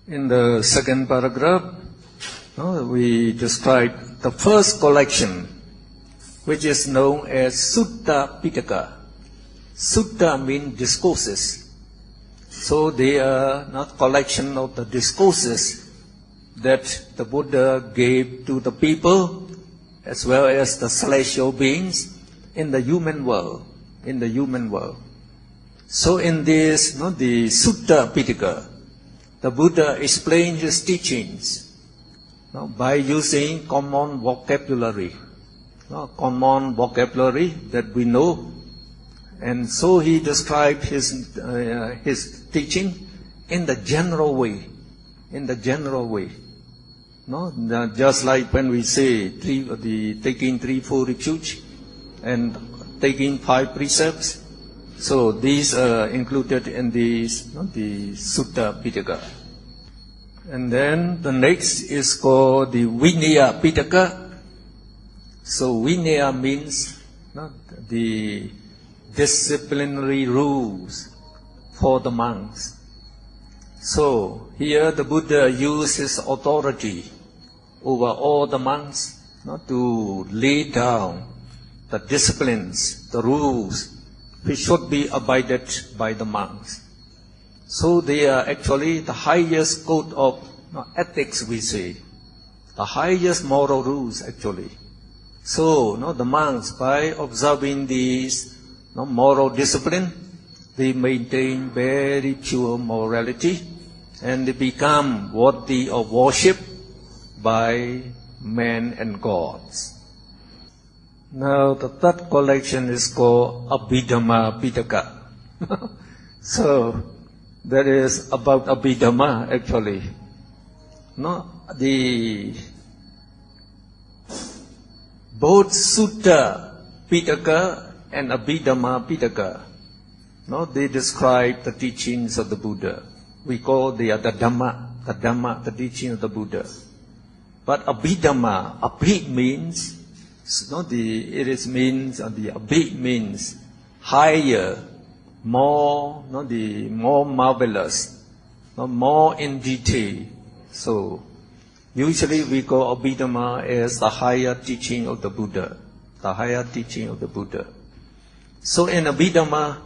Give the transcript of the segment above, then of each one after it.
In the second paragraph, we describe the first collection, which is known as Sutta Pitaka. Sutta means discourses. So they are not collection of the discourses that the Buddha gave to the people as well as the celestial beings in the human world. So in this, the Sutta Pitaka, the Buddha explained his teachings by using common vocabulary that we know. And so he described his teaching in the general way. Just like when we say taking 3-4 refuge and taking 5 precepts. So these are included in the Sutta Pitaka. And then the next is called the Vinaya Pitaka. So Vinaya means the disciplinary rules for the monks. So here the Buddha used his authority over all the monks to lay down the disciplines, the rules which should be abided by the monks. So they are actually the highest code of ethics, we say, the highest moral rules actually. So the monks, by observing these moral discipline, they maintain very pure morality and they become worthy of worship by men and gods. Now the third collection is called Abhidhamma Pitaka. So that is about Abhidhamma actually. Both Sutta Pitaka and Abhidhamma Pitaka, they describe the teachings of the Buddha. We call the Dhamma, the teaching of the Buddha. But Abhidhamma, Abhid means, Abhid means higher, more, more marvelous, more in detail. So usually we call Abhidhamma as the higher teaching of the Buddha. So in Abhidhamma,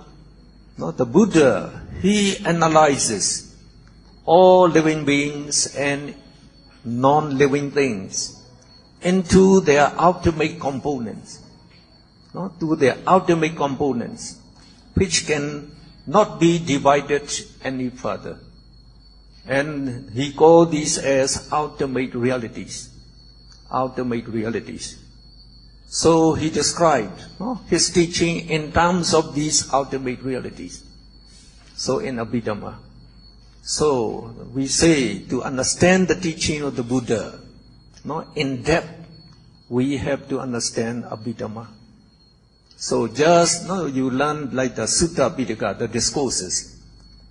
the Buddha, he analyzes all living beings and non-living things into their ultimate components, which can not be divided any further. And he called these as ultimate realities. So he described his teaching in terms of these ultimate realities. So in Abhidhamma. So we say to understand the teaching of the Buddha in depth, we have to understand Abhidhamma. So just you learn like the Sutta Pitaka, the discourses.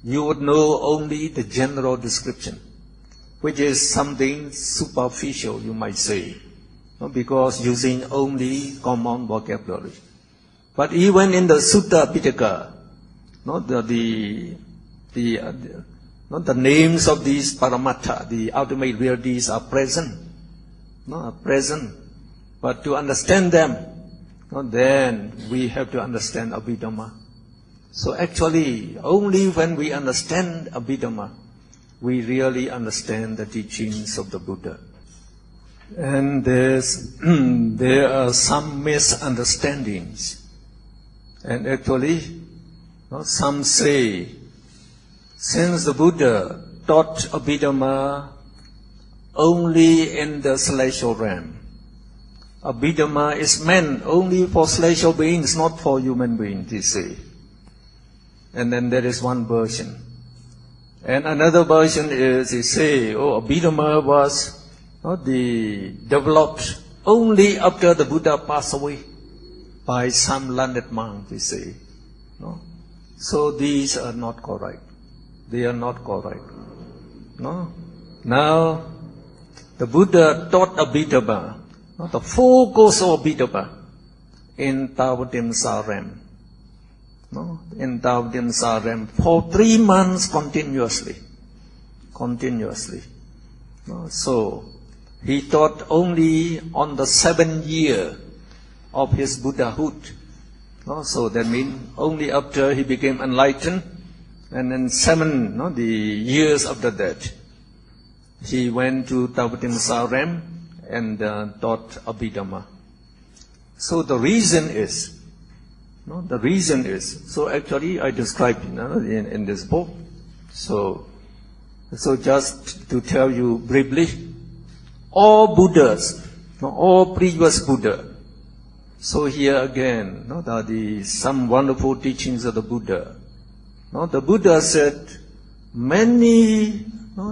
You would know only the general description, which is something superficial, you might say, because using only common vocabulary. But even in the Sutta Pitaka, the names of these paramattha, the ultimate realities, are present. But to understand them, then we have to understand Abhidhamma. So actually, only when we understand Abhidhamma, we really understand the teachings of the Buddha. And there are some misunderstandings. And actually, some say, since the Buddha taught Abhidhamma only in the celestial realm, Abhidhamma is meant only for celestial beings, not for human beings, they say. And then there is one version. And another version is, they say, Abhidhamma was developed only after the Buddha passed away by some learned monk, they say. So these are not correct. They are not correct. Now, the Buddha taught Abhidhamma, the focus of Abhidhamma in Taotim realm. In Taotim realm for 3 months continuously. continuously. So he taught only on the 7th year of his Buddhahood. So that means only after he became enlightened, and then 7 the years after that, he went to Tawatin Sarem and taught Abhidhamma. So the reason is, so actually I described in this book. So just to tell you briefly, all Buddhas, all previous Buddha. So here again, some wonderful teachings of the Buddha. The Buddha said many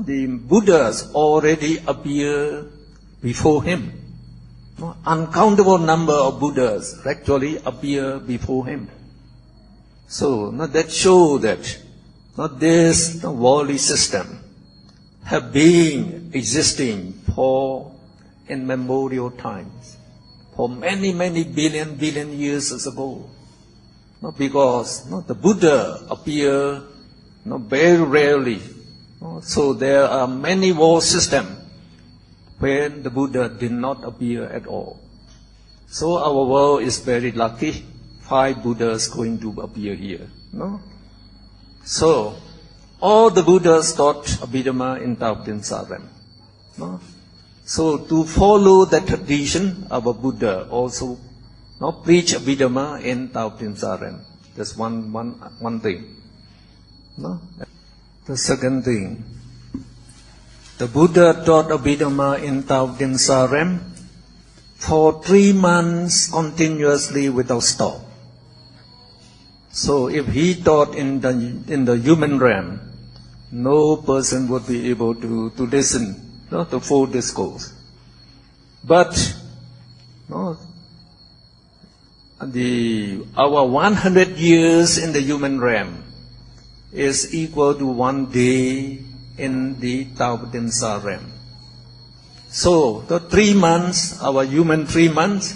the Buddhas already appear before him. Uncountable number of Buddhas actually appear before him. So that shows that this worldly system have been existing for immemorial times, for many billion years ago. Because the Buddha appear very rarely. So there are many world systems when the Buddha did not appear at all. So our world is very lucky. 5 Buddhas going to appear here. So all the Buddhas taught Abhidhamma in Tawatin Sarem. So to follow that tradition, our Buddha also preach Abhidhamma in Tawatin Sarem. That's one thing. The second thing, the Buddha taught Abhidhamma in Tawatin Sarem for 3 months continuously without stop. So if he taught in the human realm, no person would be able to listen to full discourse. But our 100 years in the human realm is equal to 1 day in the Tawatin Sarem. So the 3 months, our human 3 months,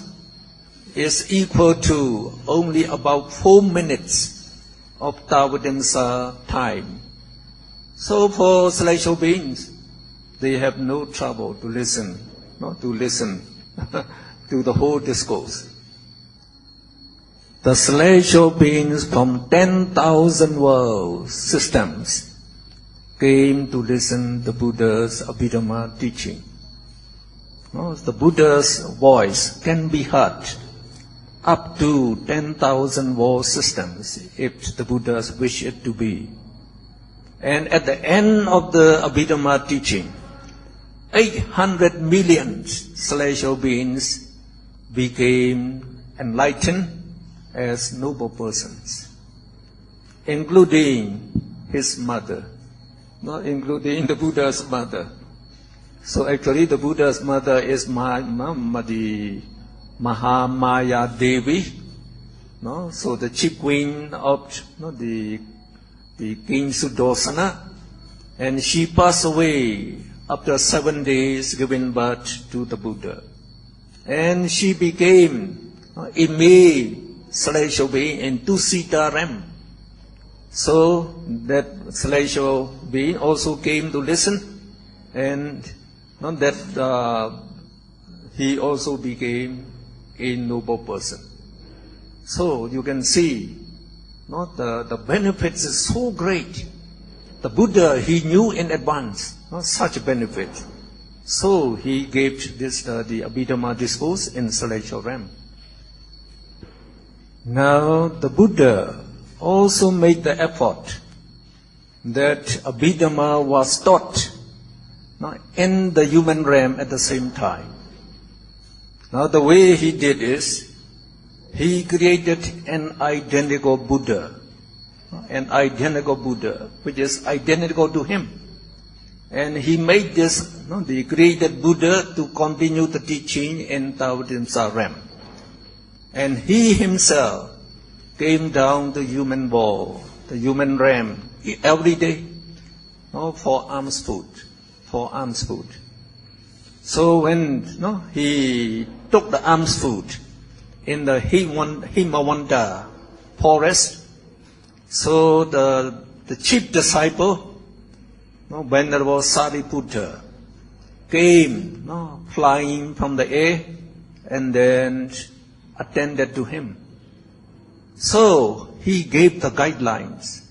is equal to only about 4 minutes of Tawatin Sa time. So for celestial beings, they have no trouble to listen, to the whole discourse. The celestial beings from 10,000 world systems came to listen to Buddha's Abhidhamma teaching. The Buddha's voice can be heard up to 10,000 world systems if the Buddhas wish it to be. And at the end of the Abhidhamma teaching, 800 million celestial beings became enlightened as noble persons, including his mother, not including the Buddha's mother. So actually the Buddha's mother is the Mahamaya Devi, so the chief queen of the King Sudarsana, and she passed away after 7 days giving birth to the Buddha. And she became a celestial being in Tusitaram. So that celestial being also came to listen, and that he also became a noble person. So you can see, the benefits is so great. The Buddha, he knew in advance such a benefit. So he gave this the Abhidhamma discourse in celestial realm. Now the Buddha also made the effort that Abhidhamma was taught in the human realm at the same time. Now the way he did is, he created an identical Buddha, which is identical to him. And he made this, the created Buddha to continue the teaching in Tawatin Sarem. And he himself came down to human world, the human realm, every day, for alms food. So when he took the alms food in the Himawanta forest, so the chief disciple, No, Venerable Sariputta came, no, flying from the air and then attended to him. So he gave the guidelines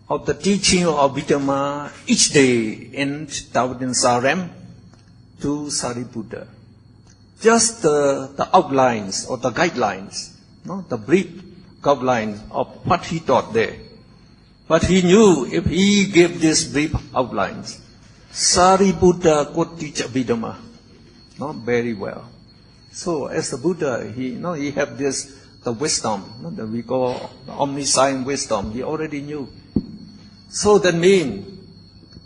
of the teaching of Abhidhamma each day in Taotin Sarem to Sariputta. Just the outlines or the guidelines, no, the brief guidelines of what he taught there. But he knew if he gave these brief outlines, Sariputta could teach Abhidhamma, no, very well. So as the Buddha, he had this, the wisdom, no, that we call the omniscient wisdom, he already knew. So that means,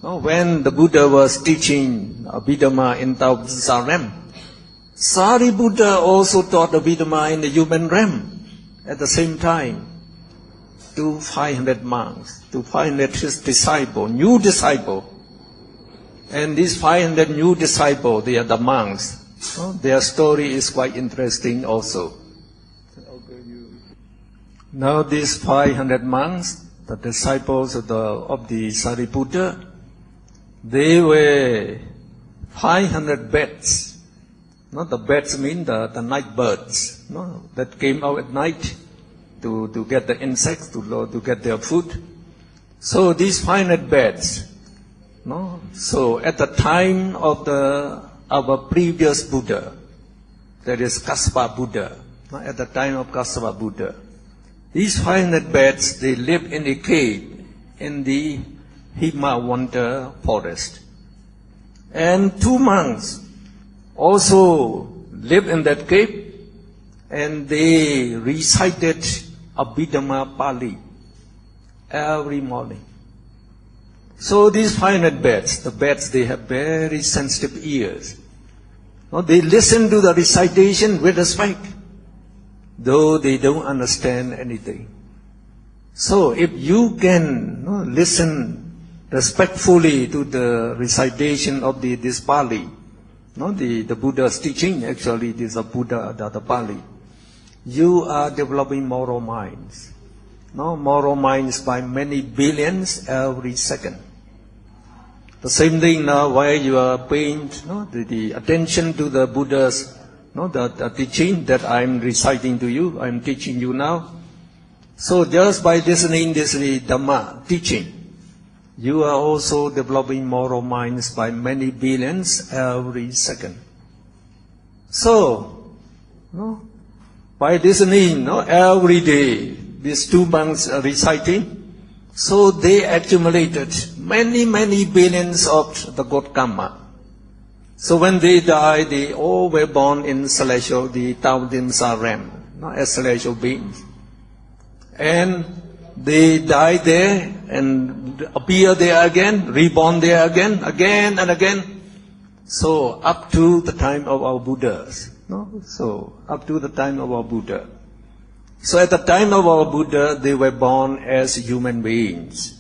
no, when the Buddha was teaching Abhidhamma in Taotin realm, Sariputta also taught Abhidhamma in the human realm at the same time to 500 monks, to 500 his disciples, new disciples. And these 500 new disciples, they are the monks. No? Their story is quite interesting also. Now these 500 monks, the disciples of the Sariputta, they were 500 bats. No, the bats mean the night birds, no, that came out at night to get the insects, to get their food. So these 500 bats, no, so at the time of our previous Buddha, that is Kassapa Buddha, no, at the time of Kassapa Buddha, these 500 bats, they lived in a cave in the Himawanta forest. And 2 monks also lived in that cave, and they recited Abhidhamma Pali every morning. So these 500 bats, the bats, they have very sensitive ears. No, they listen to the recitation with respect, though they don't understand anything. So if you can, no, listen respectfully to the recitation of this Pali, no, the Buddha's teaching, actually it is a Buddha, the Pali, you are developing moral minds. No, moral minds by many billions every second. The same thing now, while you are paying, no, the attention to the Buddha's, no, the teaching that I'm reciting to you, I'm teaching you now. So just by listening this Dhamma teaching, you are also developing moral minds by many billions every second. So, no, by listening, no, every day, these 2 months are reciting, so they accumulated many billions of the good karma. So when they die, they all were born in celestial, the Taotin realm, no, as celestial beings. And they die there and appear there again, reborn there again and again. So up to the time of our Buddhas, no? So up to the time of our Buddha. So at the time of our Buddha, they were born as human beings.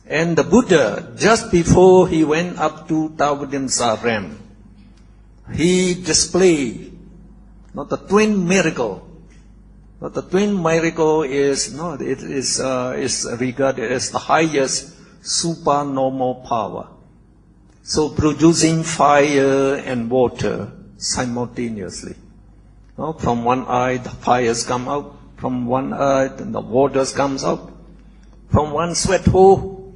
And the Buddha, just before he went up to Taotin realm, he displayed, not the twin miracle. But the twin miracle is, no, it is regarded as the highest supernormal power. So producing fire and water simultaneously. No, from one eye the fires come out, from one eye the waters comes out, from one sweat hole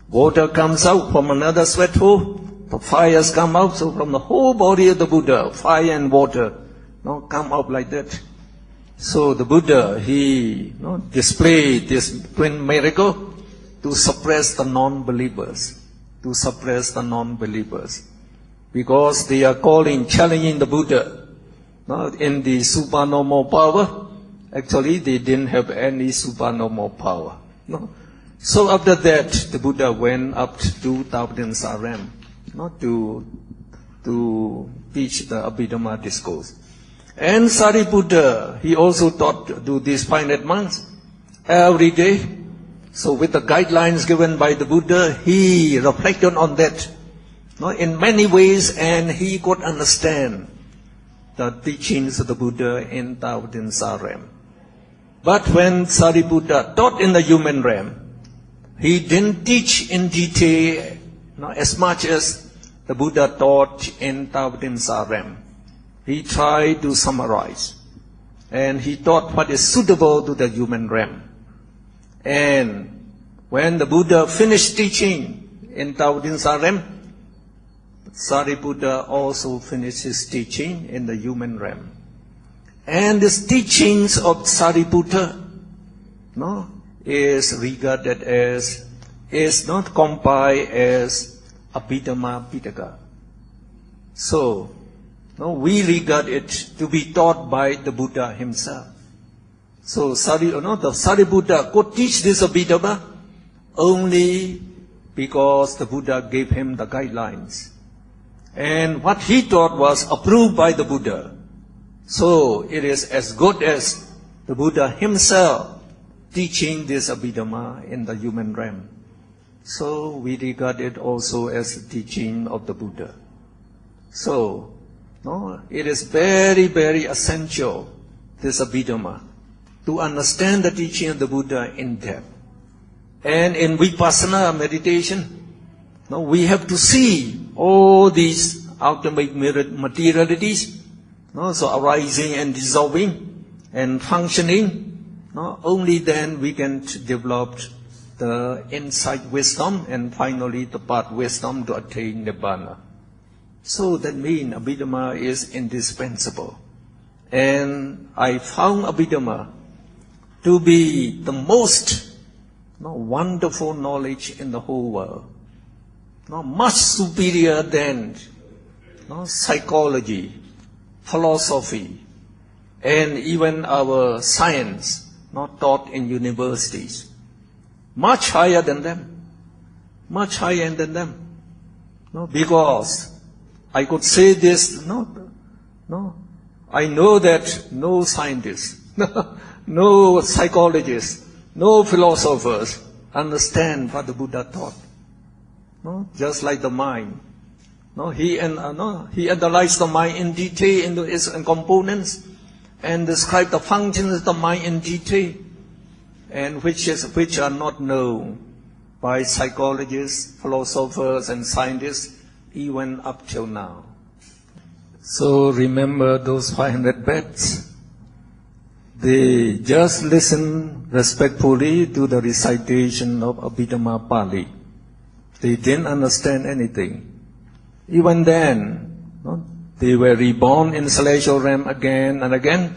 water comes out, from another sweat hole the fires come out. So from the whole body of the Buddha, fire and water, no, come out like that. So the Buddha, he, no, displayed this twin miracle to suppress the non-believers, because they are challenging the Buddha, no, in the supernormal power. Actually, they didn't have any supernormal power. No. So after that, the Buddha went up to Taotin realm, no, to teach the Abhidhamma discourse. And Sariputta, he also taught to these 500 monks every day. So with the guidelines given by the Buddha, he reflected on that, no, in many ways, and he could understand the teachings of the Buddha in Taotin realm. But when Sariputta taught in the human realm, he didn't teach in detail Now, as much as the Buddha taught in Abhidhamma realm, he tried to summarize. And he taught what is suitable to the human realm. And when the Buddha finished teaching in Abhidhamma realm, Sariputta also finished his teaching in the human realm. And these teachings of Sariputta is regarded as, is not compiled as Abhidhamma Pitaka. So, we regard it to be taught by the Buddha himself. So, the Sariputta could teach this Abhidhamma only because the Buddha gave him the guidelines. And what he taught was approved by the Buddha. So, it is as good as the Buddha himself teaching this Abhidhamma in the human realm. So, we regard it also as the teaching of the Buddha. So, it is very, very essential, this Abhidhamma, to understand the teaching of the Buddha in depth. And in Vipassana meditation, we have to see all these ultimate materialities, so arising and dissolving and functioning. Only then we can develop the insight wisdom and finally the path wisdom to attain Nibbana. So that means Abhidhamma is indispensable. And I found Abhidhamma to be the most wonderful knowledge in the whole world. Much superior than psychology, philosophy, and even our science taught in universities. Much higher than them. Much higher than them. Because I could say this, I know that no scientists, no psychologists, no philosophers understand what the Buddha taught. Just like the mind. He analyzed the mind in detail into its components and described the functions of the mind in detail, and which are not known by psychologists, philosophers, and scientists even up till now. So remember those 500 beds. They just listen respectfully to the recitation of Abhidhamma Pali. They didn't understand anything. Even then, they were reborn in celestial realm again and again.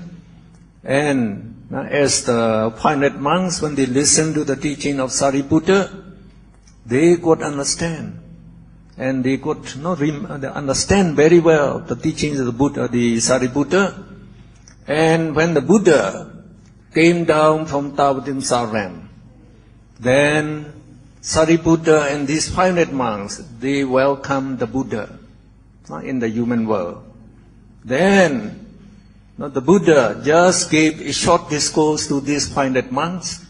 And as the 500 monks, when they listened to the teaching of Sariputta, they could understand. And they could understand very well the teachings of the Buddha, the Sariputta. And when the Buddha came down from Abhidhamma realm, then Sariputta and these 500 monks, they welcomed the Buddha in the human world. Then the Buddha just gave a short discourse to these 500 monks.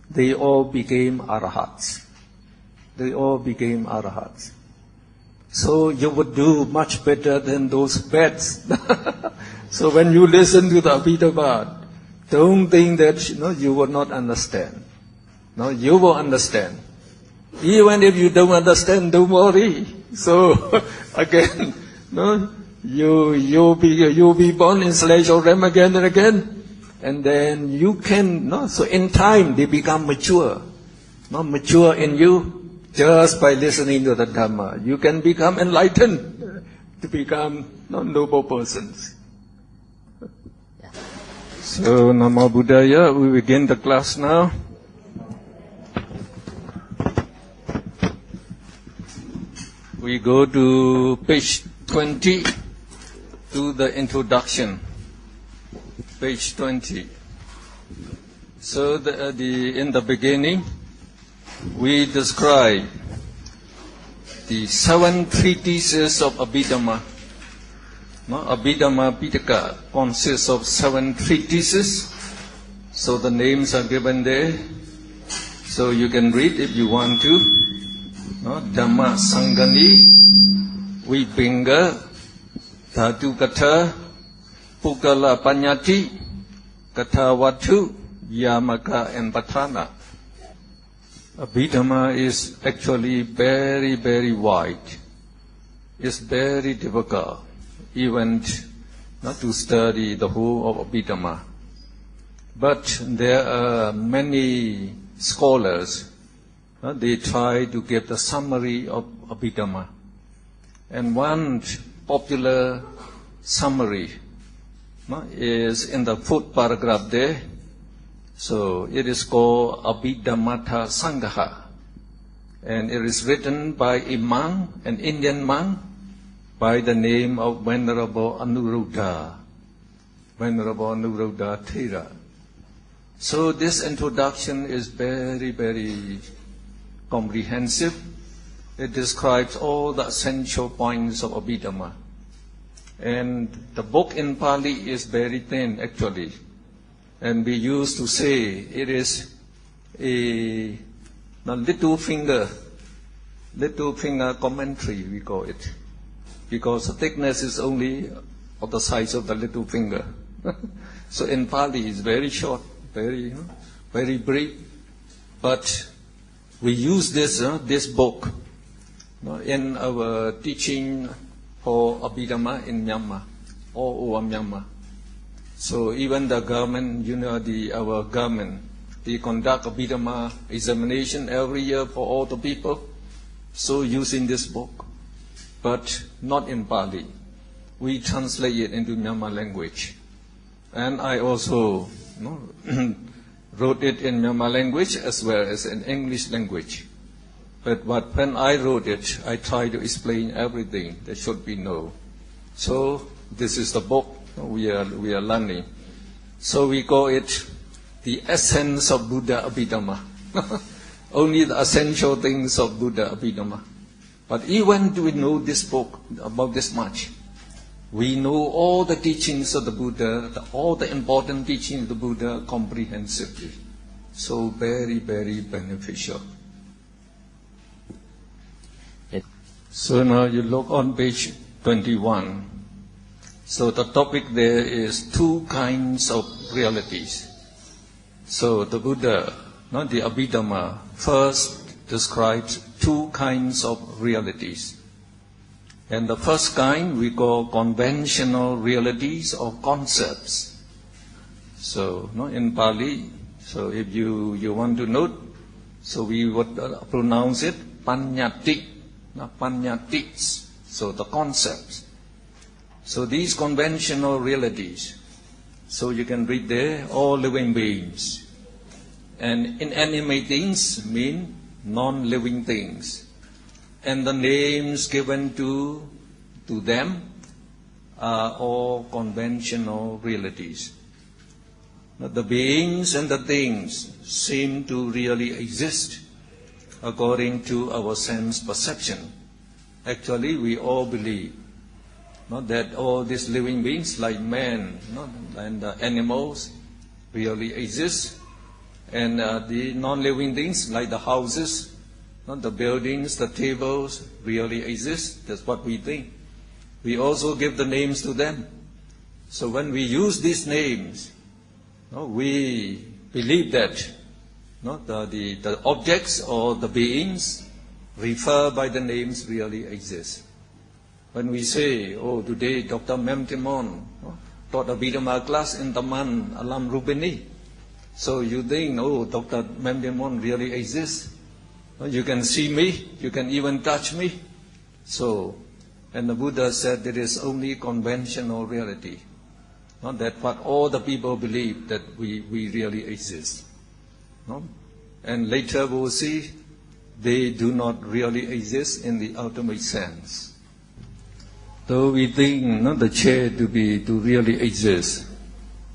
They all became arahats. They all became arahats. So you would do much better than those beds. So when you listen to the Abhidhamma, don't think that you will not understand. No, you will understand. Even if you don't understand, don't worry. So again, you'll be born in celestial realm again and again, and then you can. So in time they become mature, mature in you. Just by listening to the Dhamma, you can become enlightened, to become noble persons. So Namo Buddhaya, we begin the class now. We go to page 20 to the introduction. Page 20. So in the beginning, we describe the 7 treatises of Abhidhamma. Abhidhamma Pitaka consists of 7 treatises. So the names are given there. So you can read if you want to. Dhamma Sangani, Vipinga, Dhatu Katha, Pukala Panyati, Katha Vatu, Yamaka and Patana. Abhidhamma is actually very, very wide. It's very difficult even not to study the whole of Abhidhamma. But there are many scholars, they try to give the summary of Abhidhamma. And one popular summary is in the fourth paragraph there. So it is called Abhidhammata Sangha. And it is written by a monk, an Indian monk, by the name of Venerable Anuruddha. Venerable Anuruddha Thera. So this introduction is very, very comprehensive. It describes all the essential points of Abhidhamma. And the book in Pali is very thin actually. And we used to say it is a little finger commentary, we call it. Because the thickness is only of the size of the little finger. So in Pali it's very short, very brief. But we use this book in our teaching for Abhidhamma in Myanmar, all over Myanmar. So even the government, our government, they conduct Abhidhamma examination every year for all the people. So using this book, but not in Pali. We translate it into Myanmar language. And I also wrote it in Myanmar language as well as in English language. But when I wrote it, I tried to explain everything that should be known. So this is the book we are learning. So we call it the essence of Buddha Abhidhamma. Only the essential things of Buddha Abhidhamma. But even we know this book about this much, we know all the teachings of the Buddha, all the important teachings of the Buddha comprehensively. So very, very beneficial. So now you look on page 21. So the topic there is two kinds of realities. So the Buddha, the Abhidhamma, first describes two kinds of realities. And the first kind we call conventional realities or concepts. So in Pali, so if you want to note, so we would pronounce it panyati. Panyatiks, so the concepts. So these conventional realities, so you can read there, all living beings. And inanimate things mean non-living things. And the names given to them are all conventional realities. The beings and the things seem to really exist according to our sense perception. Actually, we all believe that all these living beings like man and the animals really exist, and the non-living things like the houses, the buildings, the tables really exist. That's what we think. We also give the names to them. So when we use these names, we believe that the objects or the beings referred by the names really exist. When we say, today Dr. Mehm taught a Abhidhamma class in Taman Alam Rubini. So you think, Dr. Mehm really exists. You can see me, you can even touch me. So, and the Buddha said it is only conventional reality. Not that what all the people believe that we really exist. And later we will see they do not really exist in the ultimate sense. Though we think the chair to really exist.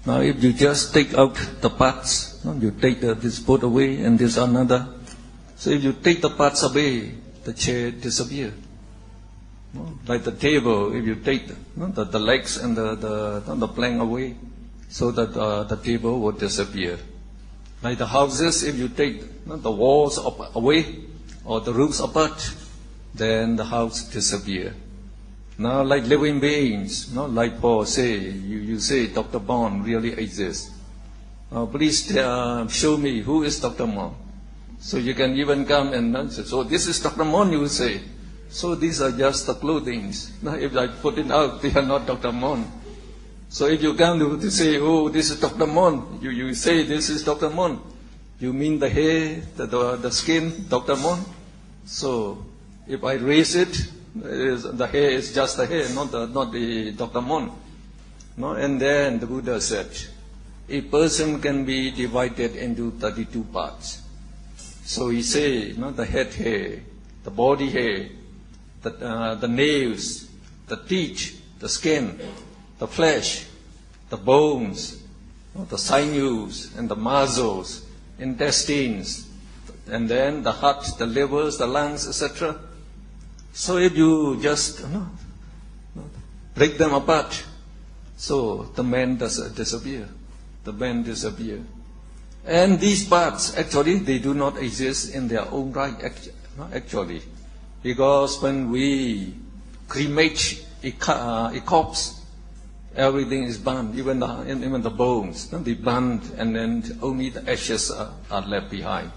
Now if you just take out the parts, you take this board away and this another. So if you take the parts away, the chair disappears. Like the table, if you take the legs and the plank away, so that the table will disappear. Like the houses, if you take the walls away or the roofs apart, then the house disappears. Now, like living beings, like Paul say, you say Dr. Bond really exists. Please show me who is Dr. Bond. So you can even come and say, so this is Dr. Mon, you say. So these are just the clothings. Now if I put it out, they are not Dr. Mon. So if you come to say, oh, this is Dr. Mon, you say this is Dr. Mon. You mean the hair, the skin, Dr. Mon? So if I raise it, the hair is just the hair, not the Dr. Mon. No? And then the Buddha said, a person can be divided into 32 parts. So he say, the head hair, the body hair, the nails, the teeth, the skin, the flesh, the bones, the sinews and the muscles, intestines, and then the heart, the livers, the lungs, etc. So if you just break them apart, so the man disappear. The man disappear. And these parts, actually, they do not exist in their own right, actually. Because when we cremate a corpse, everything is burned, even the bones, they burned, and then only the ashes are left behind.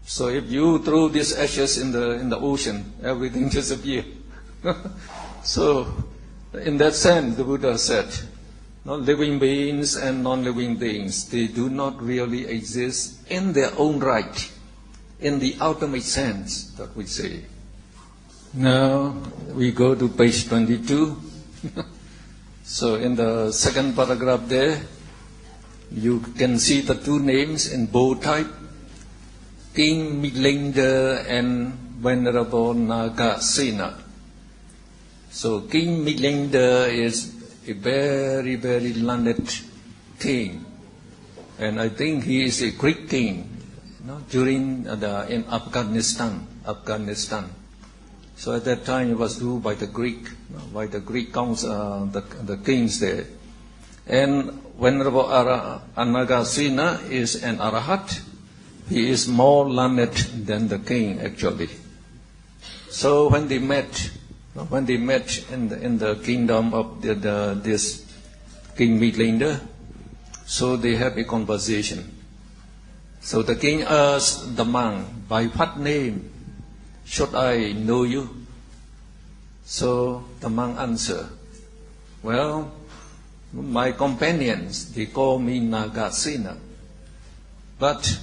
So if you throw these ashes in the ocean, everything disappears. So in that sense, the Buddha said, living beings and non-living beings, they do not really exist in their own right, in the ultimate sense that we say. Now we go to page 22. So in the second paragraph there, you can see the two names in bold type, King Milinda and Venerable Nagasena. So King Milinda is a very, very learned king, and I think he is a Greek king, during in Afghanistan. So at that time he was ruled by the Greek council, the kings there. And Venerable Nagasena is an Arahat. He is more learned than the king, actually. So when they met in the kingdom of this King Milinda, so they have a conversation. So the king asked the monk, by what name should I know you? So the monk answered, well, my companions, they call me Nagasena. But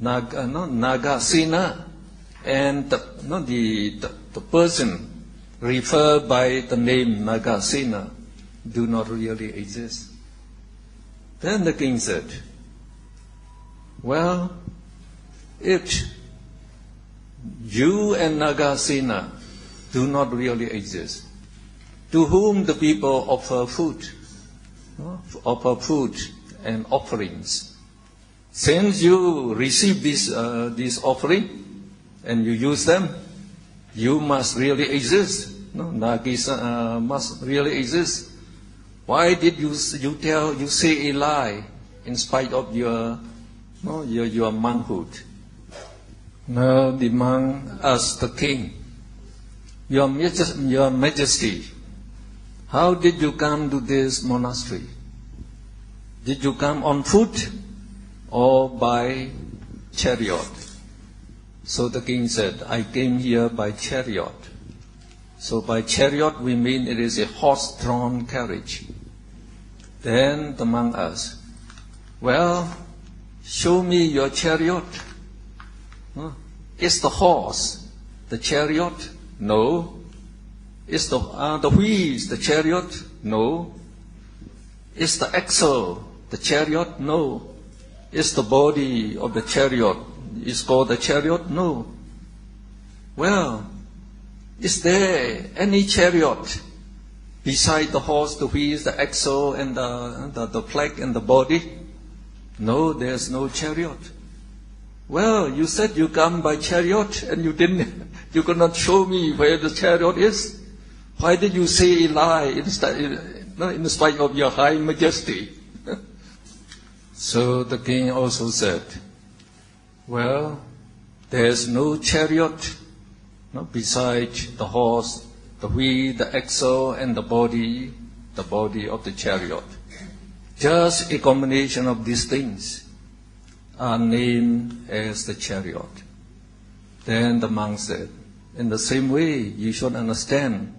Nagasena and the person referred by the name Nagasena do not really exist. Then the king said, well, if you and Nagasena do not really exist, to whom the people offer food and offerings. Since you receive this offering and you use them, you must really exist. Nagisa must really exist. Why did you say a lie in spite of your monkhood? Now the monk asked the king, Your Majesty, how did you come to this monastery? Did you come on foot or by chariot? So the king said, I came here by chariot. So by chariot we mean it is a horse-drawn carriage. Then the monk asked, well, show me your chariot. Is the horse the chariot? No. Is the wheels the chariot? No. Is the axle the chariot? No. Is the body of the chariot is called the chariot? No. Well, is there any chariot beside the horse, the wheels, the axle, and the flag and the body? No, there's no chariot. Well, you said you come by chariot and you could not show me where the chariot is. Why did you say a lie in spite of your high majesty? So the king also said, well, there's no chariot beside the horse, the wheel, the axle, and the body of the chariot. Just a combination of these things. are named as the chariot. Then the monk said, in the same way, you should understand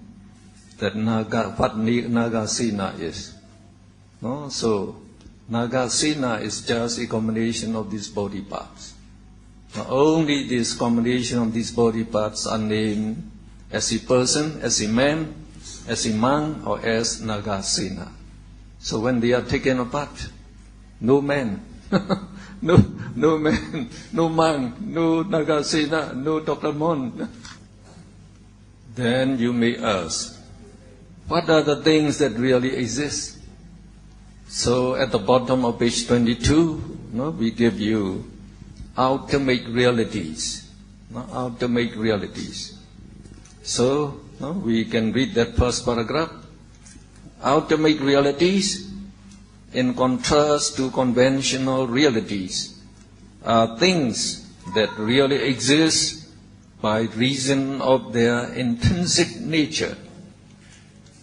that what Nagasena is. No? So, Nagasena is just a combination of these body parts. Now, only this combination of these body parts are named as a person, as a man, as a monk, or as Nagasena. So when they are taken apart, no man, no man, no monk, no Nagasena, no Dr. Mon. Then you may ask, what are the things that really exist? So at the bottom of page 22, we give you ultimate realities. Ultimate realities. So we can read that first paragraph. Ultimate realities, in contrast to conventional realities, are things that really exist by reason of their intrinsic nature.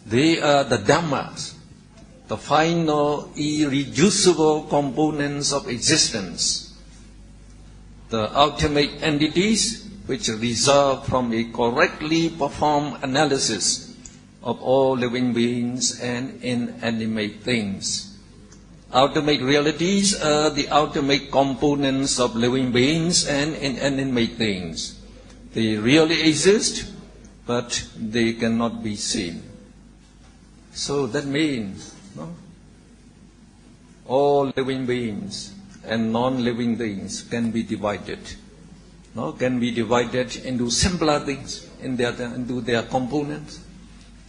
They are the Dhammas, the final irreducible components of existence, the ultimate entities which result from a correctly performed analysis of all living beings and inanimate things. Ultimate realities are the ultimate components of living beings and inanimate things. They really exist, but they cannot be seen. So that means all living beings and non-living things can be divided. Can be divided into simpler things, into their components.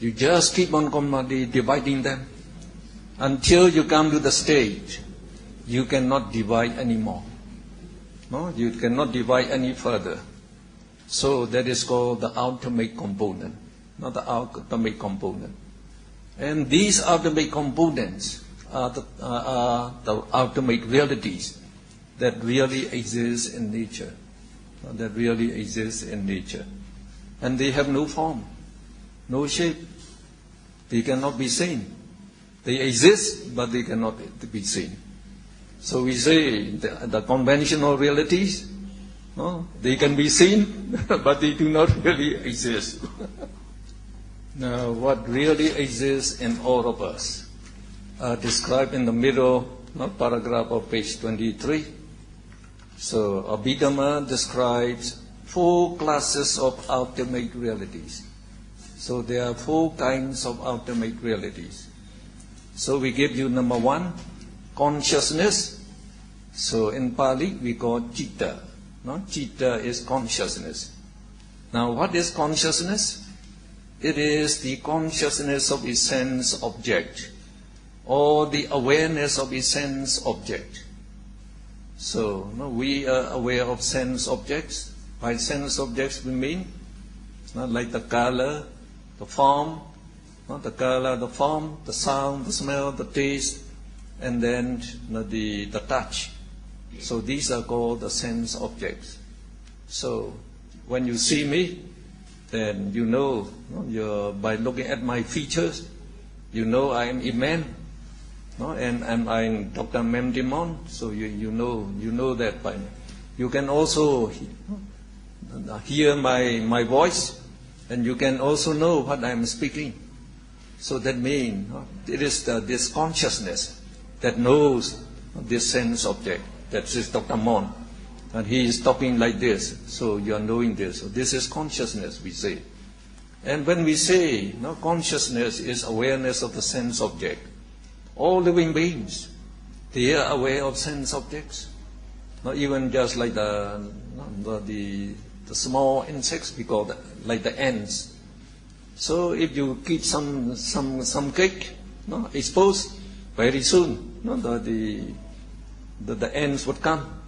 You just keep on dividing them until you come to the stage you cannot divide anymore. You cannot divide any further. So that is called the ultimate component, not the ultimate component. And these ultimate components are the ultimate realities that really exist in nature. That really exist in nature. And they have no form, no shape. They cannot be seen. They exist, but they cannot be seen. So we say the conventional realities, they can be seen, but they do not really exist. Now, what really exists in all of us are described in the middle paragraph of page 23. So, Abhidhamma describes 4 classes of ultimate realities. So, there are 4 kinds of ultimate realities. So, we give you number 1, consciousness. So, in Pali, we call citta. Citta is consciousness. Now, what is consciousness? It is the consciousness of a sense object, or the awareness of a sense object. So, we are aware of sense objects. By sense objects we mean like the color, the form, the color, the form, the sound, the smell, the taste, and then the touch. So these are called the sense objects. So when you see me, then you know, by looking at my features, you know I am a man. And I'm Dr. Mehm, so you know that by now. You can also hear my voice, and you can also know what I'm speaking. So that means it is this consciousness that knows this sense object. That is Dr. Mon, and he is talking like this, so you are knowing this. So this is consciousness, we say. And when we say consciousness is awareness of the sense object, all living beings, they are aware of sense objects. Not even just like the small insects, we call like the ants. So if you keep some cake exposed, very soon the ants would come.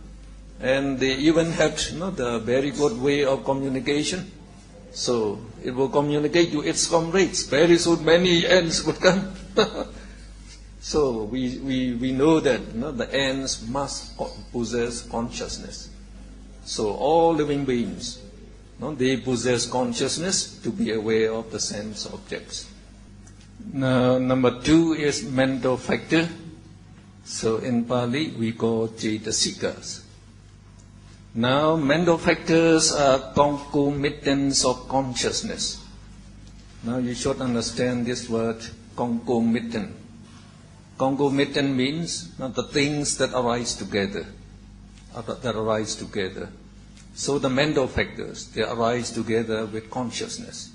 And they even have the very good way of communication. So it will communicate to its comrades. Very soon many ants would come. So we know that the ants must possess consciousness. So all living beings, they possess consciousness to be aware of the sense objects. Now, number 2 is mental factor. So in Pali we call cetasikas. Now, mental factors are concomitants of consciousness. Now, you should understand this word, concomitant. Concomitant means the things that arise together. So the mental factors, they arise together with consciousness.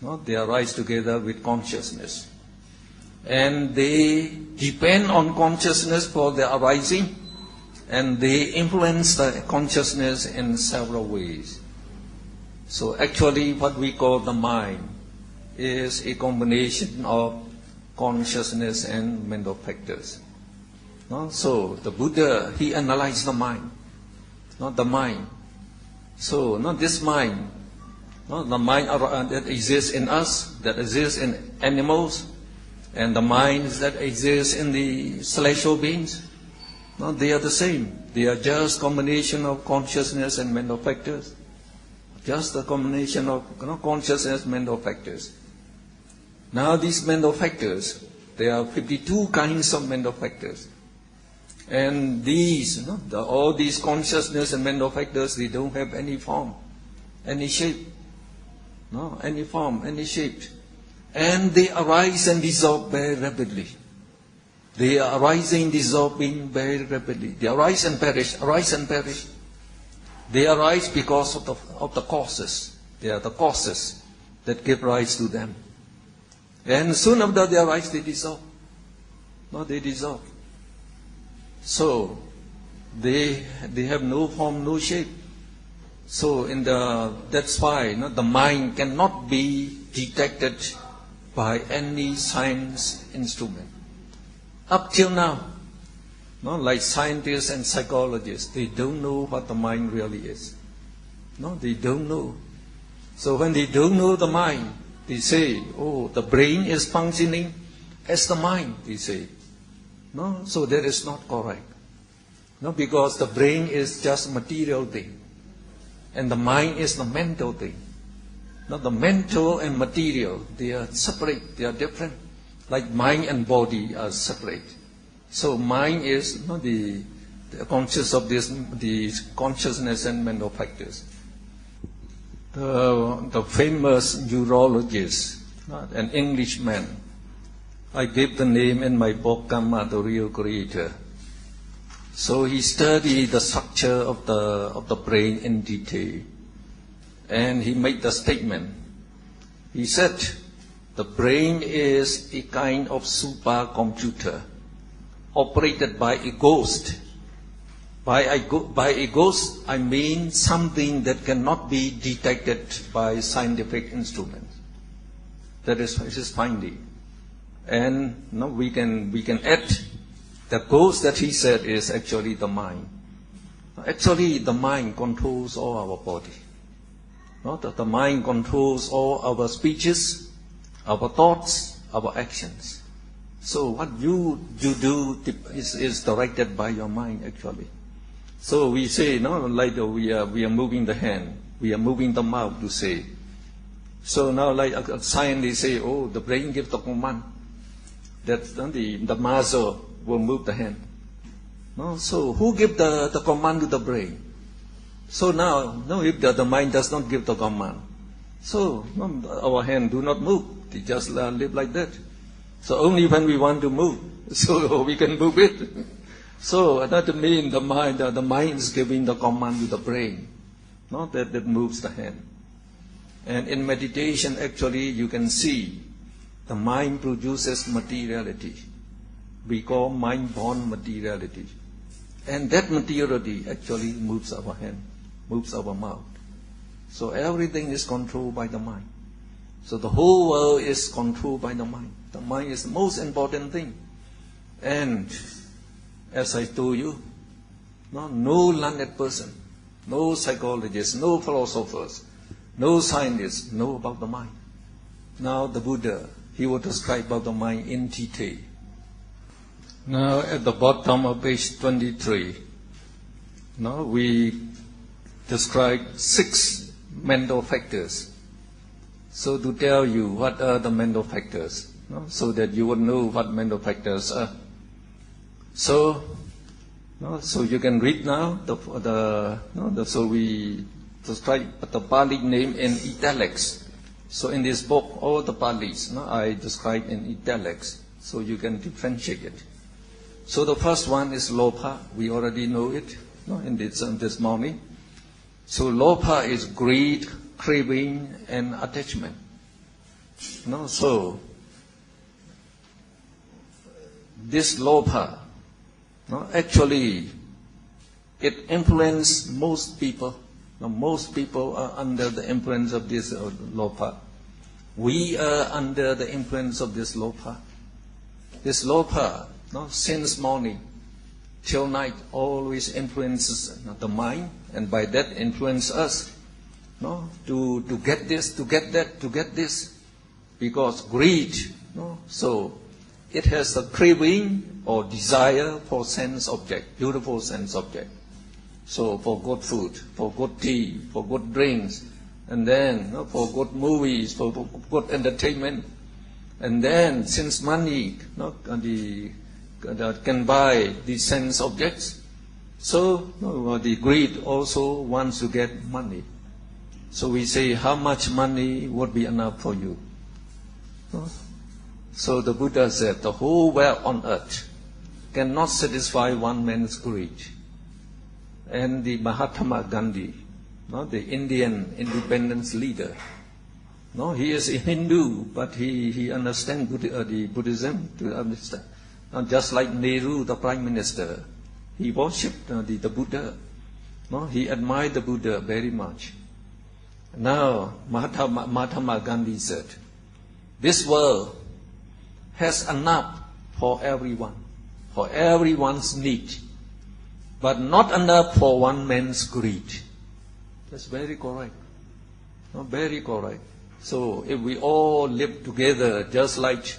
No? They arise together with consciousness. And they depend on consciousness for their arising, and they influence the consciousness in several ways. So actually what we call the mind is a combination of consciousness and mental factors. No? So the Buddha, he analyzed the mind, not the mind. So not this mind, no? The mind that exists in us, that exists in animals, and the minds that exist in the celestial beings. No, they are the same. They are just combination of consciousness and mental factors. Just a combination of consciousness and mental factors. Now these mental factors, there are 52 kinds of mental factors. And these, all these consciousness and mental factors, they don't have any form, any shape. No, any form, any shape. And they arise and dissolve very rapidly. They are arising, dissolving very rapidly. They arise and perish, arise and perish. They arise because of the causes. They are the causes that give rise to them. And soon after they arise, they dissolve. No, they dissolve. So, they have no form, no shape. So, that's why the mind cannot be detected by any science instrument. Up till now, like scientists and psychologists, they don't know what the mind really is. No, they don't know. So when they don't know the mind, they say, oh, the brain is functioning as the mind, they say. No, so that is not correct. No, because the brain is just a material thing. And the mind is the mental thing. Now the mental and material, they are separate, they are different. Like mind and body are separate. So mind is the conscious of the consciousness and mental factors. The famous neurologist, an Englishman, I gave the name in my book, Karma, the Real Creator. So he studied the structure of the brain in detail. And he made the statement. He said, the brain is a kind of supercomputer operated by a ghost. By a ghost, I mean something that cannot be detected by scientific instruments. That is his finding. And we can add the ghost that he said is actually the mind. Actually, the mind controls all our body. The mind controls all our speeches, our thoughts, our actions. So what you do is directed by your mind actually. So we say, like we are moving the hand, we are moving the mouth to say. So now like science they say, oh, the brain gives the command that the muscle will move the hand. No, so who gives the command to the brain? So now, if the mind does not give the command, so our hand do not move. They just live like that. So only when we want to move, so we can move it. So that means the mind is giving the command to the brain, that moves the hand. And in meditation, actually, you can see the mind produces materiality. We call mind-born materiality. And that materiality actually moves our hand, moves our mouth. So everything is controlled by the mind. So the whole world is controlled by the mind. The mind is the most important thing. And as I told you, no learned person, no psychologists, no philosophers, no scientists know about the mind. Now the Buddha, he will describe about the mind in detail. Now at the bottom of page 23, we describe 6 mental factors. So to tell you what are the mental factors, so that you would know what mental factors are. So No? So you can read now so we describe the Pali name in italics. So in this book, all the Palis I describe in italics, so you can differentiate it. So the first one is Lopa. We already know it in this morning. So Lopa is greed, craving, and attachment. So this Lopa, actually, it influences most people. Most people are under the influence of this Lopa. We are under the influence of this Lopa. This Lopa, since morning till night, always influences the mind, and by that influence us to get this, to get that, to get this, because greed. So it has a craving or desire for sense object, beautiful sense object. So for good food, for good tea, for good drinks, and then for good movies, for good entertainment, and then since money can buy these sense objects, so the greed also wants to get money. So we say, how much money would be enough for you? So the Buddha said, the whole wealth on earth cannot satisfy one man's greed. And the Mahatma Gandhi, the Indian independence leader, he is a Hindu, but he understands the Buddhism to understand. Just like Nehru, the Prime Minister, he worshipped the Buddha. He admired the Buddha very much. Now, Mahatma Gandhi said, this world has enough for everyone, for everyone's need, but not enough for one man's greed. That's very correct. Very correct. So if we all live together just like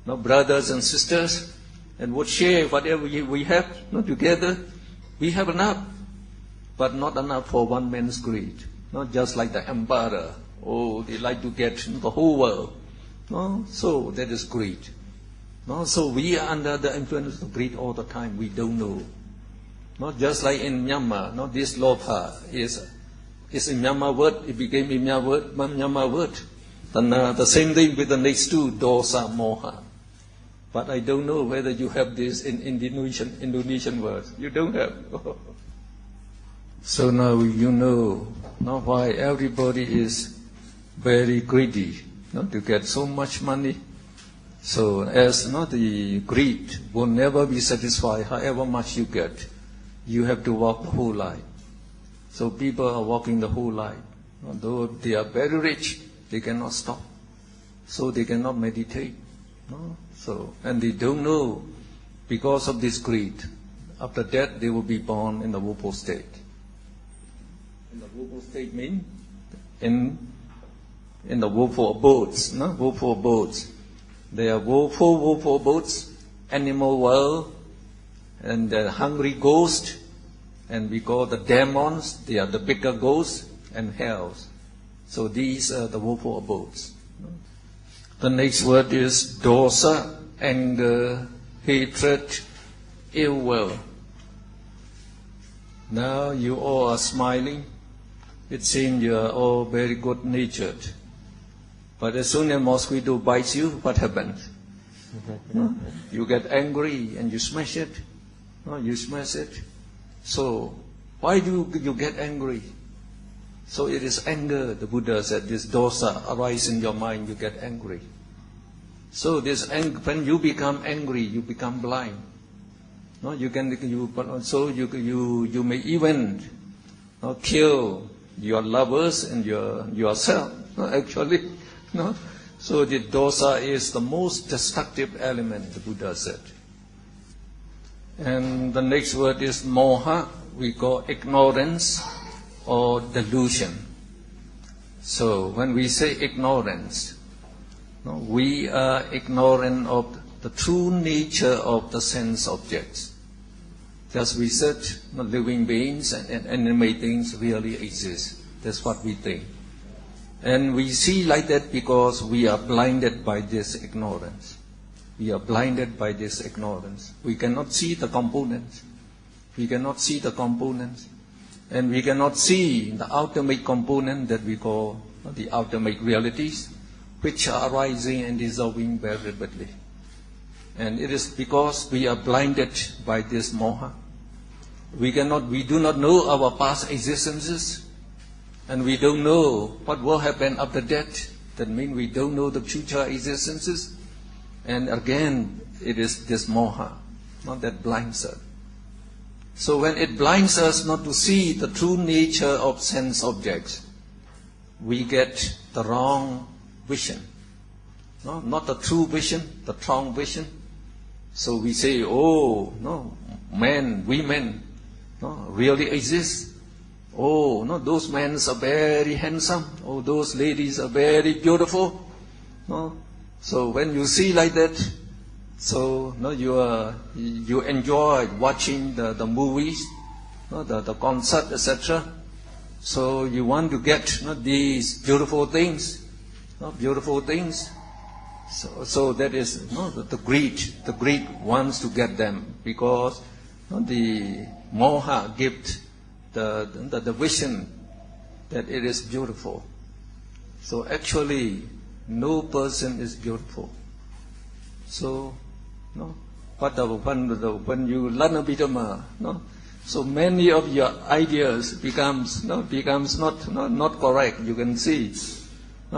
brothers and sisters, and would share whatever we have together, we have enough, but not enough for one man's greed. Not just like the emperor. They like to get the whole world. So that is greed. So we are under the influence of greed all the time. We don't know. Not just like in Myanmar. This Lopa is a Myanmar word. It became a Myanmar word. And the same thing with the next two, dosa, moha. But I don't know whether you have this in Indonesian words. You don't have. So now you know why everybody is very greedy, to get so much money. So as the greed will never be satisfied, however much you get, you have to walk the whole life. So people are walking the whole life. Though they are very rich, they cannot stop. So they cannot meditate. And they don't know, because of this greed, after death they will be born in the woeful state. In the woeful state means in the woeful abodes, woeful abodes. There are woeful abodes, animal world, and the hungry ghost, and we call the demons. They are the bigger ghosts, and hells. So these are the woeful abodes. The next word is dosa, anger, hatred, ill will. Now you all are smiling. It seems you are all very good-natured. But as soon as mosquito bites you, what happens? You get angry and you smash it. You smash it. So why do you get angry? So it is anger. The Buddha said this dosa arises in your mind, you get angry. So this when you become angry, you become blind. You may even kill your lovers and yourself. Actually, So the dosa is the most destructive element, the Buddha said. And the next word is moha. We call ignorance or delusion. So when we say ignorance, we are ignorant of the true nature of the sense objects. Just we said, living beings and animate things really exist. That's what we think. And we see like that because we are blinded by this ignorance. We are blinded by this ignorance. We cannot see the components. We cannot see the components. And we cannot see the ultimate component that we call the ultimate realities, which are arising and dissolving very rapidly. And it is because we are blinded by this moha. We do not know our past existences, and we don't know what will happen after death. That means we don't know the future existences. And again, it is this moha, not that blinds us. So when it blinds us not to see the true nature of sense objects, we get the wrong vision. No, not the true vision, the wrong vision. So we say, oh, no, men, women, no, really exist. Oh, no, those men are very handsome. Oh, those ladies are very beautiful. No? So when you see like that, so no, you enjoy watching the movies, no, the concert, etc. So you want to get these beautiful things, beautiful things. So that is the greed. The greed wants to get them because the moha gives the vision that it is beautiful. So actually, no person is beautiful. So, but when you learn Abhidhamma, so many of your ideas becomes not correct. You can see.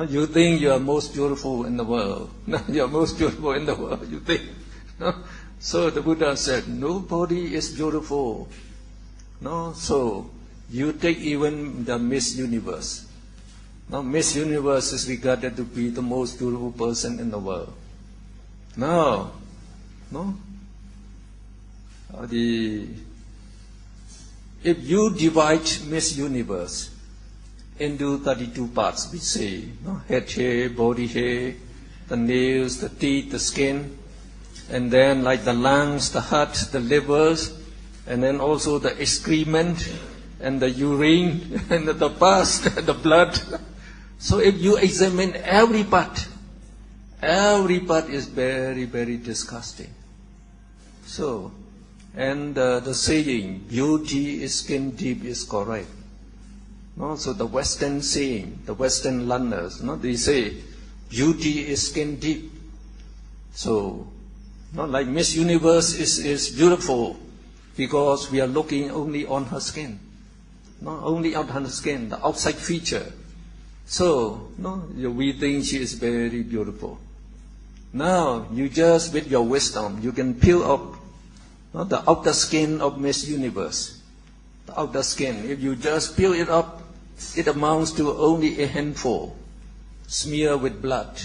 You think you are most beautiful in the world. You are most beautiful in the world, you think. So the Buddha said, nobody is beautiful. So you take even the Miss Universe. Miss Universe is regarded to be the most beautiful person in the world. No. If you divide Miss Universe into 32 parts, we say, head hair, body hair, the nails, the teeth, the skin, and then like the lungs, the heart, the livers, and then also the excrement, and the urine, and the pus, the blood. So if you examine every part is very, very disgusting. So, and the saying, beauty is skin deep is correct. So the Western saying, the Western learners, they say, beauty is skin deep. So, like Miss Universe is beautiful because we are looking only on her skin. Only on her skin, the outside feature. So, we think she is very beautiful. Now, you just, with your wisdom, you can peel up the outer skin of Miss Universe. The outer skin, if you just peel it up, it amounts to only a handful, smeared with blood.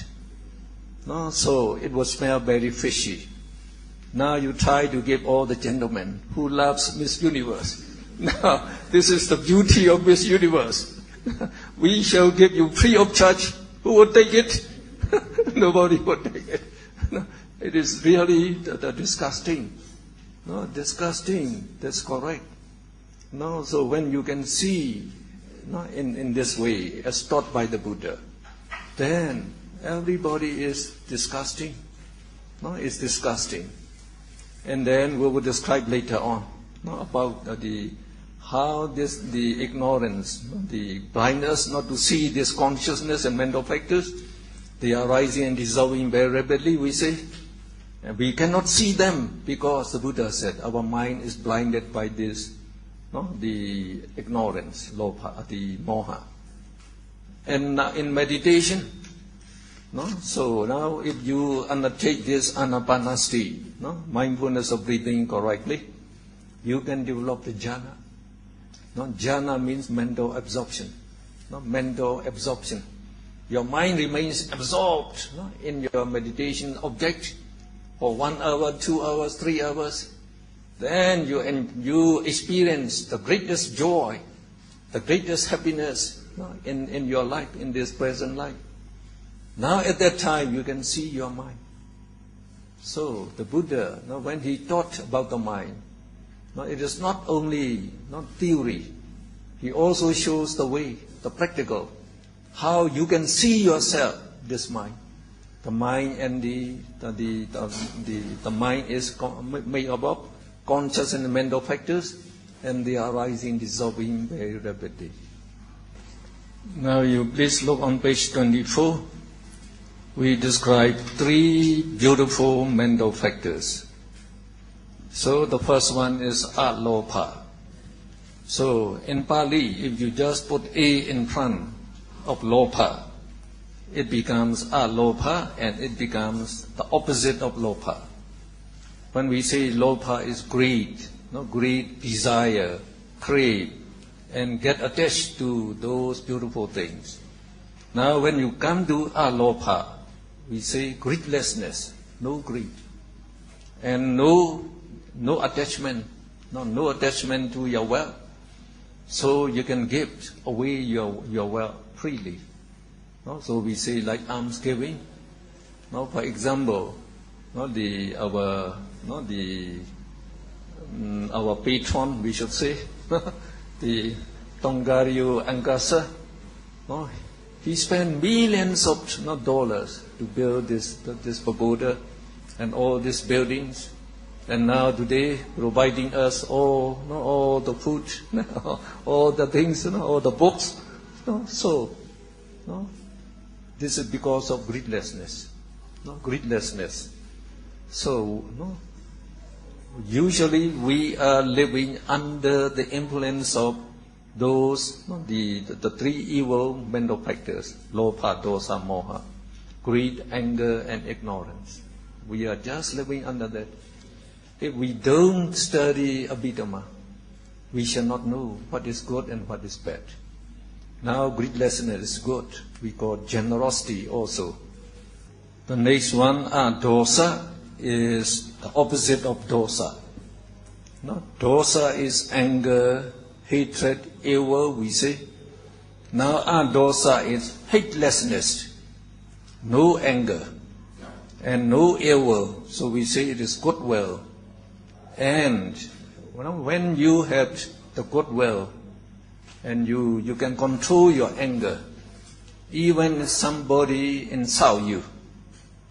So it will smell very fishy. Now you try to give all the gentlemen who loves Miss Universe. Now, this is the beauty of Miss Universe. We shall give you free of charge. Who will take it? Nobody will take it. It is really the disgusting. Disgusting. That's correct. So when you can see in this way, as taught by the Buddha, then everybody is disgusting. It's disgusting. And then we will describe later on about how the ignorance, the blindness not to see this consciousness and mental factors, they are rising and dissolving very rapidly, we say. And we cannot see them because the Buddha said our mind is blinded by this, the ignorance, lobha, the moha. And in meditation, so now if you undertake this anapanasati, mindfulness of breathing correctly, you can develop the jhana. Jhana means mental absorption. Mental absorption. Your mind remains absorbed in your meditation object for 1 hour, 2 hours, 3 hours. Then you experience the greatest joy, the greatest happiness in your life, in this present life. Now at that time you can see your mind. So the Buddha, when he taught about the mind, it is not only theory. He also shows the way, the practical, how you can see yourself, this mind. The mind and the mind is made up of conscious and mental factors, and they are arising, dissolving very rapidly. Now you please look on page 24. We describe 3 beautiful mental factors. So the first one is alopa. So in Pali, if you just put a in front of lopa, it becomes alopa, and it becomes the opposite of lopa. When we say lopa is greed, greed, desire, crave, and get attached to those beautiful things. Now when you come to alopa, we say greedlessness, no greed, and no attachment, no attachment to your wealth. So you can give away your wealth freely. So we say like almsgiving. For example, our patron, we should say, the Tongario Angkasa, he spent millions of dollars to build this pagoda and all these buildings, and now today providing us all the food, all the things, all the books. So this is because of greedlessness. Greedlessness. So usually we are living under the influence of those, the 3 evil mental factors: lopa, dosa, moha, greed, anger, and ignorance. We are just living under that. If we don't study Abhidhamma, we shall not know what is good and what is bad. Now greedlessness is good. We call generosity also. The next one, dosa, is the opposite of dosa. Dosa is anger, hatred, evil, we say. Now dosa is hatelessness, no anger, and no evil. So we say it is goodwill. And when you have the goodwill, and you can control your anger, even if somebody insult you,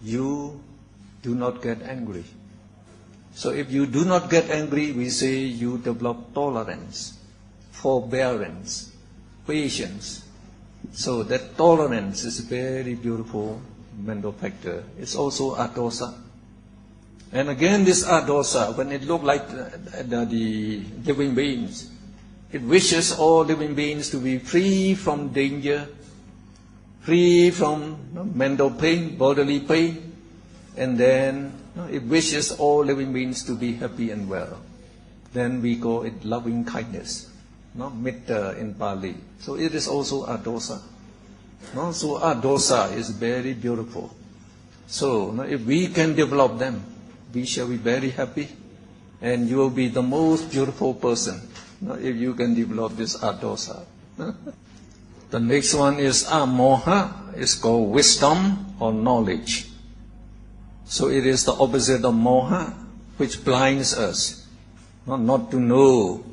you do not get angry. So if you do not get angry, we say you develop tolerance, forbearance, patience. So that tolerance is a very beautiful mental factor. It's also adosa. And again, this adosa, when it looks like the living beings, it wishes all living beings to be free from danger, free from mental pain, bodily pain, and then it wishes all living beings to be happy and well. Then we call it loving kindness, metta in Pali. So it is also adosa. So adosa is very beautiful. So if we can develop them, we shall be very happy, and you will be the most beautiful person if you can develop this adosa. The next one is amoha. It's called wisdom or knowledge. So it is the opposite of moha, which blinds us not to know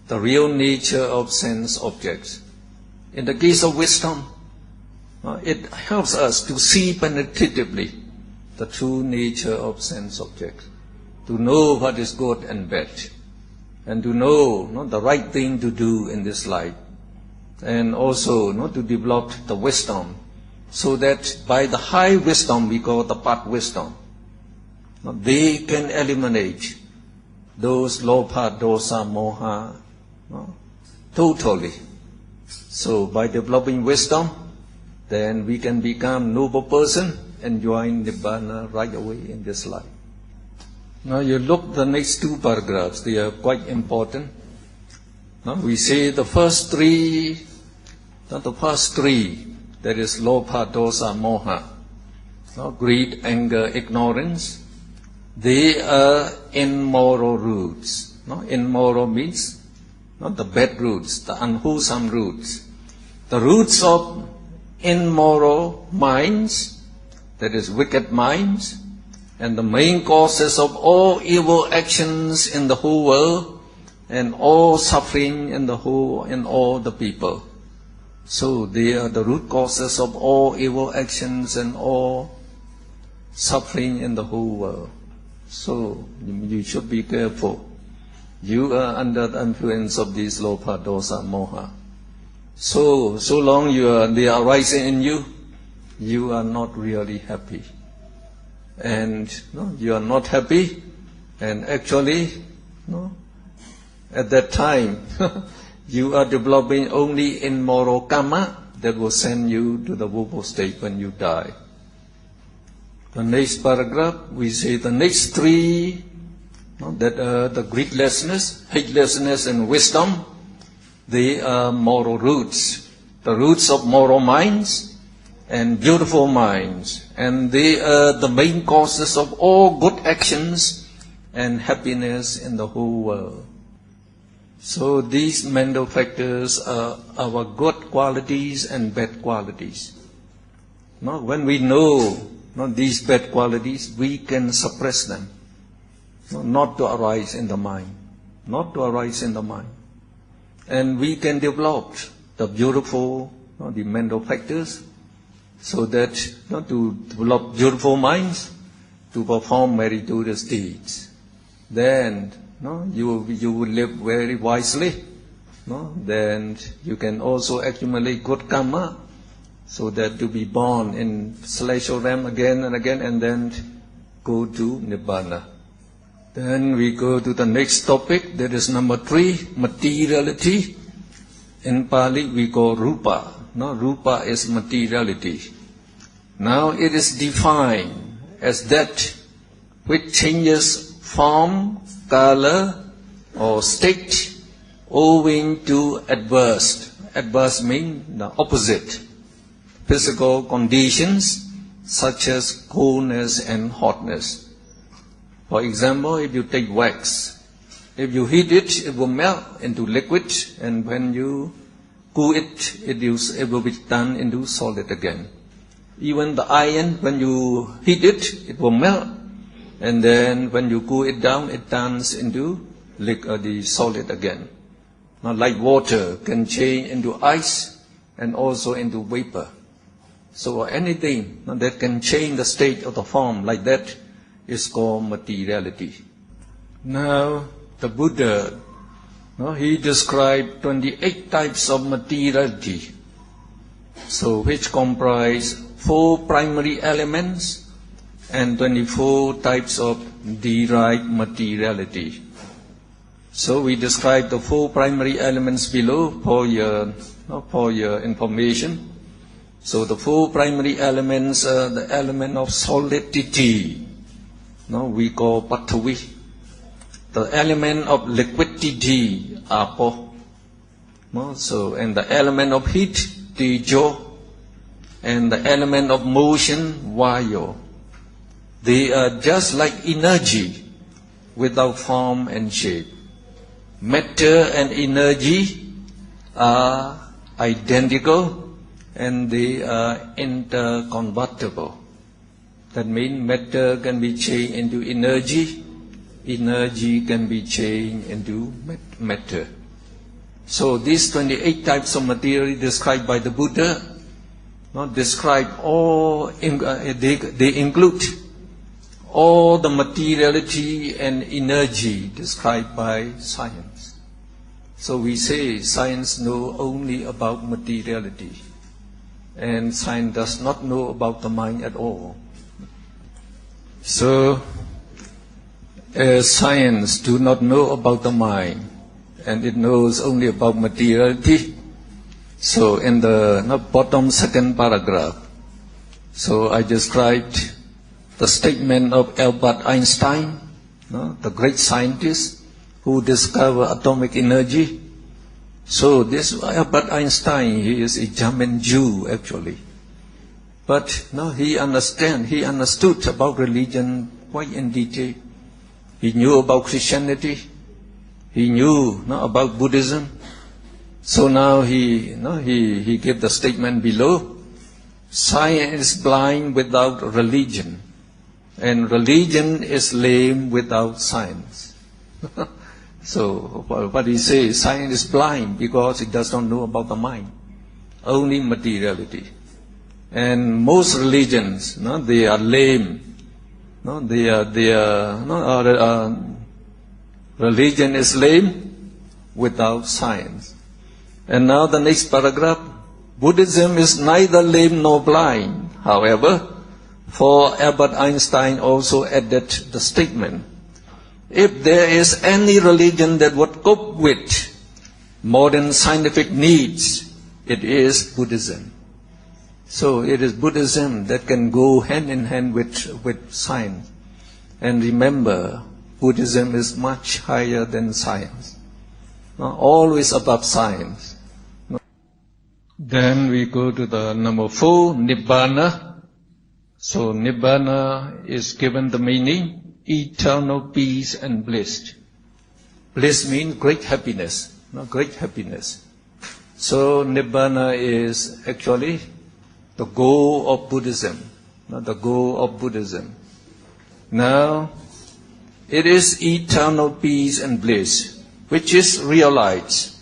the real nature of sense objects. In the case of wisdom, it helps us to see penetratively the true nature of sense objects, to know what is good and bad, and to know the right thing to do in this life, and also to develop the wisdom, so that by the high wisdom we call the path wisdom, they can eliminate those lopa, dosa, moha totally. So by developing wisdom, then we can become noble person and join Nibbana right away in this life. Now you look the next 2 paragraphs, they are quite important. Now we say the first three, that is lopa, dosa, moha, greed, anger, ignorance, they are immoral roots. Immoral means the bad roots, the unwholesome roots. The roots of immoral minds, that is wicked minds, and the main causes of all evil actions in the whole world and all suffering in all the people. So they are the root causes of all evil actions and all suffering in the whole world. So you should be careful. You are under the influence of these lopa, dosa, moha. So long they are rising in you, you are not really happy. And you are not happy, and actually, at that time, you are developing only in moral karma that will send you to the woeful state when you die. The next paragraph, we say the next three, that the greedlessness, hatelessness, and wisdom, they are moral roots, the roots of moral minds and beautiful minds, and they are the main causes of all good actions and happiness in the whole world. So these mental factors are our good qualities and bad qualities. When we know these bad qualities, we can suppress them, not to arise in the mind, not to arise in the mind. And we can develop the beautiful, the mental factors, so that to develop beautiful minds, to perform meritorious deeds. Then you will live very wisely. Then you can also accumulate good karma, so that to be born in celestial realm again and again, and then go to Nibbana. Then we go to the next topic, that is number 3, materiality. In Pali we call rupa. Rupa is materiality. Now it is defined as that which changes form, color, or state owing to adverse. Adverse means the opposite. Physical conditions such as coolness and hotness. For example, if you take wax, if you heat it, it will melt into liquid, and when you cool it, it will be turned into solid again. Even the iron, when you heat it, it will melt, and then when you cool it down, it turns into the solid again. Now, like water can change into ice and also into vapor. So anything that can change the state of the form like that is called materiality. Now, the Buddha, he described 28 types of materiality, so which comprise 4 primary elements and 24 types of derived materiality. So we describe the 4 primary elements below for your information. So the 4 primary elements are the element of solidity, we call Patavi. The element of liquidity, Apo. And the element of heat, Tejo. And the element of motion, Vayo. They are just like energy without form and shape. Matter and energy are identical and they are interconvertible. That means matter can be changed into energy, energy can be changed into matter. So these 28 types of material described by the Buddha, describe all, they include all the materiality and energy described by science. So we say science knows only about materiality, and science does not know about the mind at all. So, as science do not know about the mind, and it knows only about materiality, so in the bottom second paragraph, so I described the statement of Albert Einstein, the great scientist who discovered atomic energy. So this Albert Einstein, he is a German Jew actually. But he understood about religion quite in detail. He knew about Christianity. He knew about Buddhism. So now he gave the statement below. Science is blind without religion, and religion is lame without science. So what he says, science is blind because it does not know about the mind, only materiality. And most religions, they are lame. They are Religion is lame without science. And now the next paragraph. Buddhism is neither lame nor blind. However, for Albert Einstein also added the statement, if there is any religion that would cope with modern scientific needs, it is Buddhism. So it is Buddhism that can go hand in hand with science. And remember, Buddhism is much higher than science, always above science. Then we go to the number 4, Nibbana. So Nibbana is given the meaning, eternal peace and bliss. Bliss means great happiness, great happiness. So Nibbana is actually the goal of Buddhism, the goal of Buddhism. Now, it is eternal peace and bliss, which is realized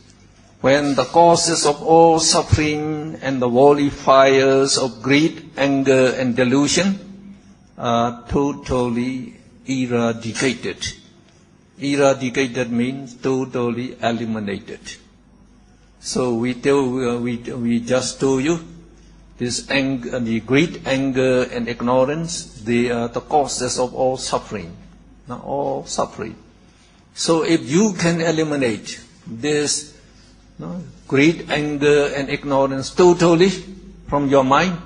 when the causes of all suffering and the worldly fires of greed, anger, and delusion are totally eradicated. Eradicated means totally eliminated. So we just told you, this anger, the greed, anger, and ignorance, they are the causes of all suffering. All suffering. So if you can eliminate this greed, anger, and ignorance totally from your mind,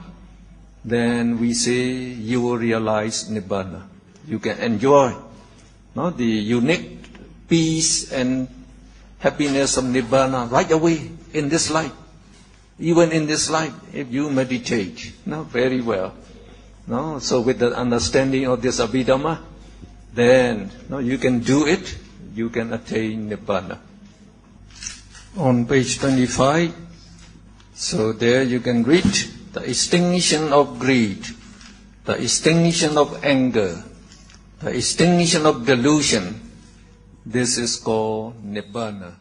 then we say you will realize Nibbana. You can enjoy the unique peace and happiness of Nibbana right away in this life. Even in this life, if you meditate very well. So with the understanding of this Abhidhamma, then you can do it, you can attain Nibbana. On page 25, so there you can read the extinction of greed, the extinction of anger, the extinction of delusion. This is called Nibbana.